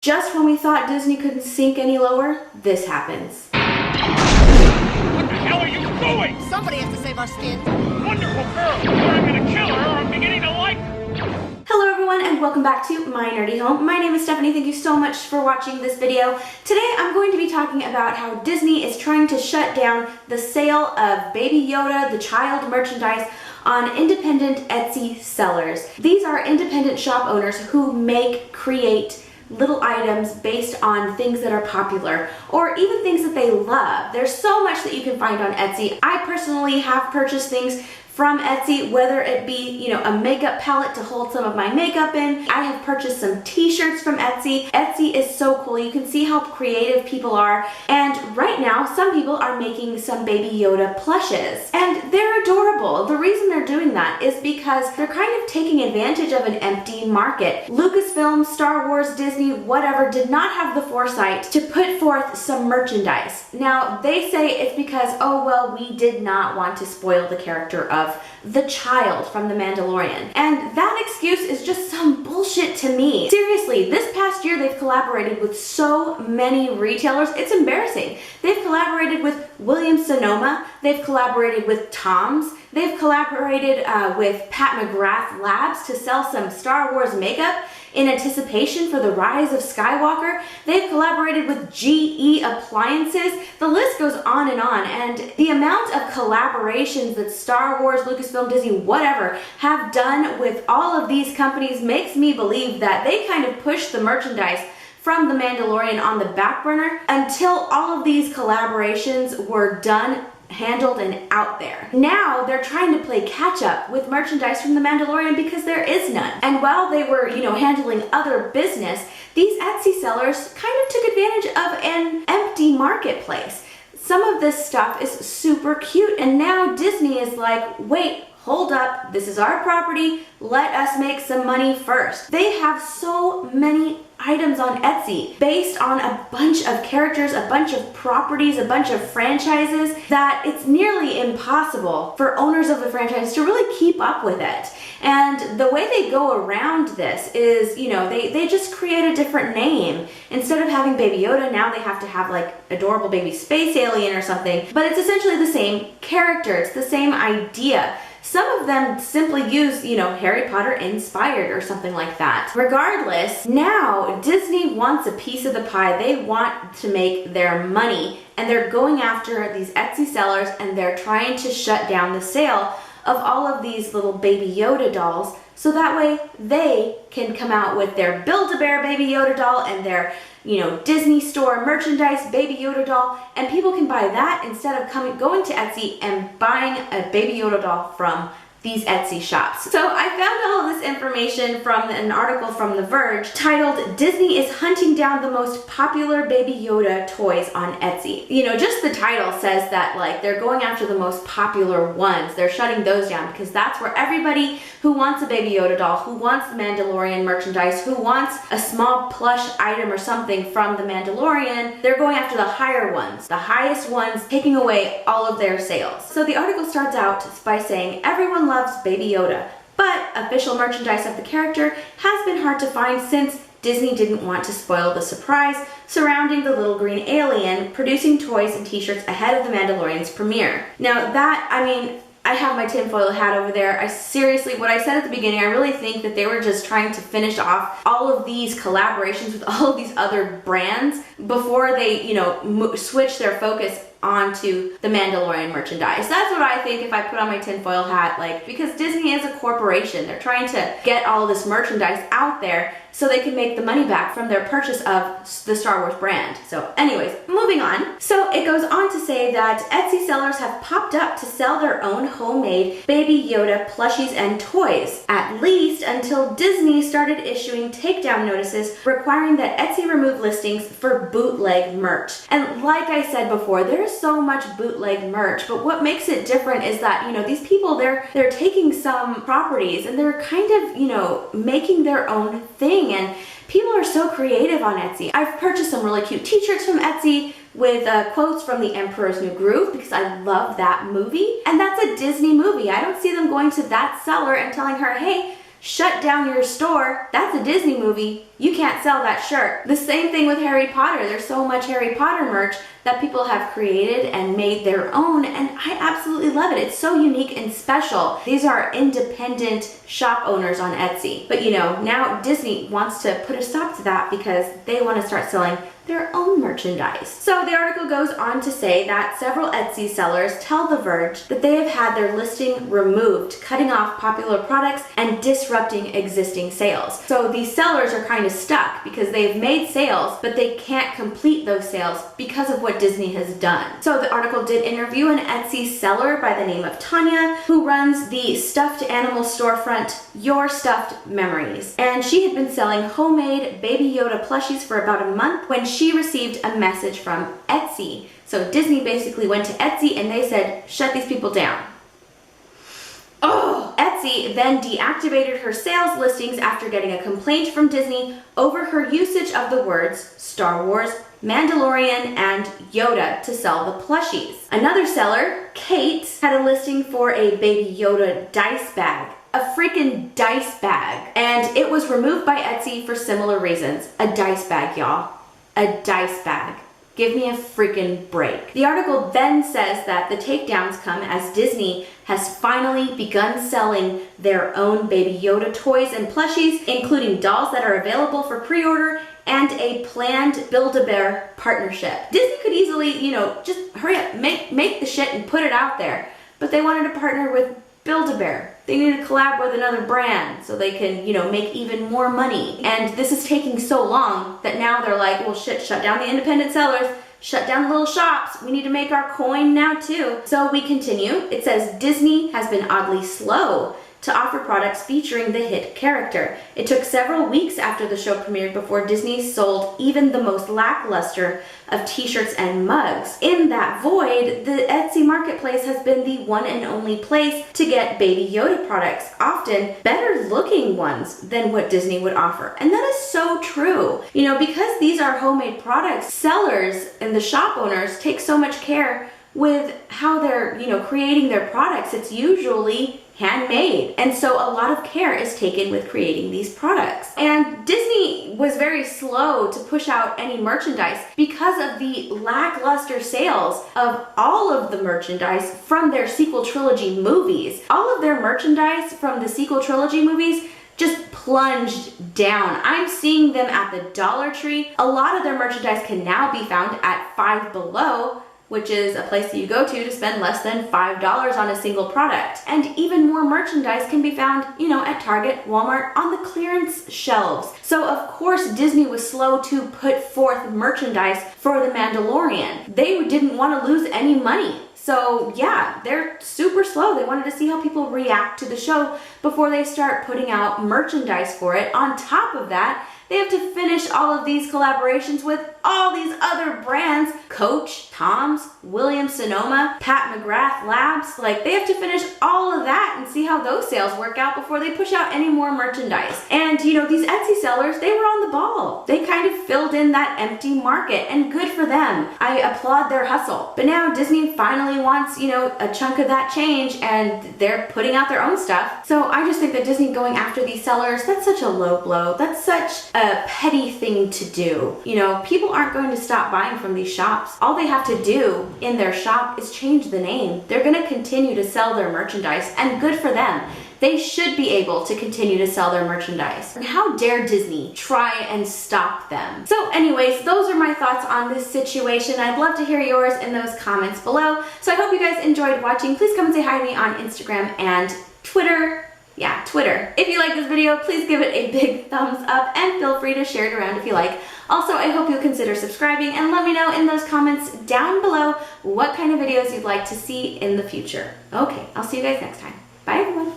Just when we thought Disney couldn't sink any lower, this happens. What the hell are you doing? Somebody has to save our skin. Wonderful girl! Either I'm gonna kill her or I'm beginning to like her. Hello everyone and welcome back to My Nerdy Home. My name is Stephanie. Thank you so much for watching this video. Today I'm going to be talking about how Disney is trying to shut down the sale of Baby Yoda, the child merchandise, on independent Etsy sellers. These are independent shop owners who create little items based on things that are popular or even things that they love. There's so much that you can find on Etsy. I personally have purchased things from Etsy, whether it be, a makeup palette to hold some of my makeup in. I have purchased some t-shirts from Etsy. Etsy is so cool. You can see how creative people are. And right now, some people are making some Baby Yoda plushes. And they're adorable. The reason they're doing that is because they're kind of taking advantage of an empty market. Lucasfilm, Star Wars, Disney, whatever, did not have the foresight to put forth some merchandise. Now, they say it's because, oh, well, we did not want to spoil the character of the child from The Mandalorian. And that excuse is just some bullshit to me. Seriously, this past year they've collaborated with so many retailers, it's embarrassing. They've collaborated with Williams-Sonoma, they've collaborated with Tom's, they've collaborated with Pat McGrath Labs to sell some Star Wars makeup in anticipation for the rise of Skywalker. They've collaborated with GE Appliances. The list goes on, and the amount of collaborations that Star Wars, Lucasfilm, Disney, whatever, have done with all of these companies makes me believe that they kind of pushed the merchandise from The Mandalorian on the back burner until all of these collaborations were done, handled, and out there. Now they're trying to play catch up with merchandise from The Mandalorian because there is none. And while they were, handling other business, these Etsy sellers kind of took advantage of an empty marketplace. Some of this stuff is super cute, and now Disney is like, wait, hold up, this is our property, let us make some money first. They have so many items on Etsy based on a bunch of characters, a bunch of properties, a bunch of franchises that it's nearly impossible for owners of the franchise to really keep up with it. And the way they go around this is, they just create a different name. Instead of having Baby Yoda, now they have to have like adorable baby space alien or something, but it's essentially the same character, it's the same idea. Some of them simply use, Harry Potter inspired or something like that. Regardless, now Disney wants a piece of the pie. They want to make their money, and they're going after these Etsy sellers, and they're trying to shut down the sale of all of these little Baby Yoda dolls, so that way they can come out with their Build-A-Bear Baby Yoda doll and their Disney store merchandise Baby Yoda doll, and people can buy that instead of going to Etsy and buying a Baby Yoda doll from these Etsy shops. So I found all of this information from an article from The Verge titled, "Disney is hunting down the most popular Baby Yoda toys on Etsy." Just the title says that they're going after the most popular ones. They're shutting those down because that's where everybody who wants a Baby Yoda doll, who wants the Mandalorian merchandise, who wants a small plush item or something from the Mandalorian, they're going after the higher ones, the highest ones, taking away all of their sales. So the article starts out by saying, everyone loves Baby Yoda, but official merchandise of the character has been hard to find since Disney didn't want to spoil the surprise surrounding the little green alien producing toys and t-shirts ahead of the Mandalorian's premiere. Now I have my tinfoil hat over there. Seriously, what I said at the beginning, I really think that they were just trying to finish off all of these collaborations with all of these other brands before they, switch their focus onto the Mandalorian merchandise. That's what I think if I put on my tinfoil hat, because Disney is a corporation. They're trying to get all this merchandise out there so they can make the money back from their purchase of the Star Wars brand. So anyways, moving on. So it goes on to say that Etsy sellers have popped up to sell their own homemade Baby Yoda plushies and toys, at least until Disney started issuing takedown notices requiring that Etsy remove listings for bootleg merch. And like I said before, there's so much bootleg merch, but what makes it different is that, these people, they're taking some properties and they're kind of, making their own thing. And people are so creative on Etsy. I've purchased some really cute t-shirts from Etsy with quotes from The Emperor's New Groove because I love that movie. And that's a Disney movie. I don't see them going to that seller and telling her, hey, shut down your store. That's a Disney movie. you can't sell that shirt. The same thing with Harry Potter. There's so much Harry Potter merch that people have created and made their own, and I absolutely love it. It's so unique and special. These are independent shop owners on Etsy. But you know, now Disney wants to put a stop to that because they want to start selling their own merchandise. So the article goes on to say that several Etsy sellers tell The Verge that they have had their listing removed, cutting off popular products and disrupting existing sales. So these sellers are kind of stuck because they've made sales, but they can't complete those sales because of what Disney has done. So the article did interview an Etsy seller by the name of Tanya, who runs the stuffed animal storefront Your Stuffed Memories. And she had been selling homemade Baby Yoda plushies for about a month when she received a message from Etsy. So Disney basically went to Etsy and they said, shut these people down. Oh! Etsy then deactivated her sales listings after getting a complaint from Disney over her usage of the words Star Wars, Mandalorian, and Yoda to sell the plushies. Another seller, Kate, had a listing for a Baby Yoda dice bag. A freaking dice bag. And it was removed by Etsy for similar reasons. A dice bag, y'all. A dice bag. Give me a freaking break. The article then says that the takedowns come as Disney has finally begun selling their own Baby Yoda toys and plushies, including dolls that are available for pre-order and a planned Build-A-Bear partnership. Disney could easily, you know, just hurry up, make the shit and put it out there. But they wanted to partner with Build-A-Bear. They need to collab with another brand so they can, you know, make even more money. And this is taking so long that now they're like, well shit, shut down the independent sellers, shut down the little shops. We need to make our coin now too. So we continue. It says Disney has been oddly slow to offer products featuring the hit character. It took several weeks after the show premiered before Disney sold even the most lackluster of t-shirts and mugs. In that void, the Etsy marketplace has been the one and only place to get Baby Yoda products, often better looking ones than what Disney would offer. And that is so true. You know, because these are homemade products, sellers and the shop owners take so much care with how they're, you know, creating their products. It's usually handmade. And so a lot of care is taken with creating these products. And Disney was very slow to push out any merchandise because of the lackluster sales of all of the merchandise from their sequel trilogy movies. All of their merchandise from the sequel trilogy movies just plunged down. I'm seeing them at the Dollar Tree. A lot of their merchandise can now be found at Five Below, which is a place that you go to spend less than $5 on a single product. And even more merchandise can be found, you know, at Target, Walmart, on the clearance shelves. So of course Disney was slow to put forth merchandise for The Mandalorian. They didn't want to lose any money. So yeah, they're super slow. They wanted to see how people react to the show before they start putting out merchandise for it. On top of that, they have to finish all of these collaborations with all these other brands. Coach, Tom's, Williams-Sonoma, Pat McGrath Labs. Like, they have to finish all of that and see how those sales work out before they push out any more merchandise. And you know, these Etsy sellers, they were on the ball. They kind of filled in that empty market, and good for them. I applaud their hustle. But now Disney finally wants, you know, a chunk of that change, and they're putting out their own stuff. So I just think that Disney going after these sellers, that's such a low blow. That's such a petty thing to do. You know, people aren't going to stop buying from these shops. All they have to do in their shop is change the name. They're going to continue to sell their merchandise, and good for them. They should be able to continue to sell their merchandise. And how dare Disney try and stop them? So anyways, those are my thoughts on this situation. I'd love to hear yours in those comments below. So I hope you guys enjoyed watching. Please come and say hi to me on Instagram and Twitter. Yeah, Twitter. If you like this video, please give it a big thumbs up and feel free to share it around if you like. Also, I hope you'll consider subscribing and let me know in those comments down below what kind of videos you'd like to see in the future. Okay, I'll see you guys next time. Bye everyone.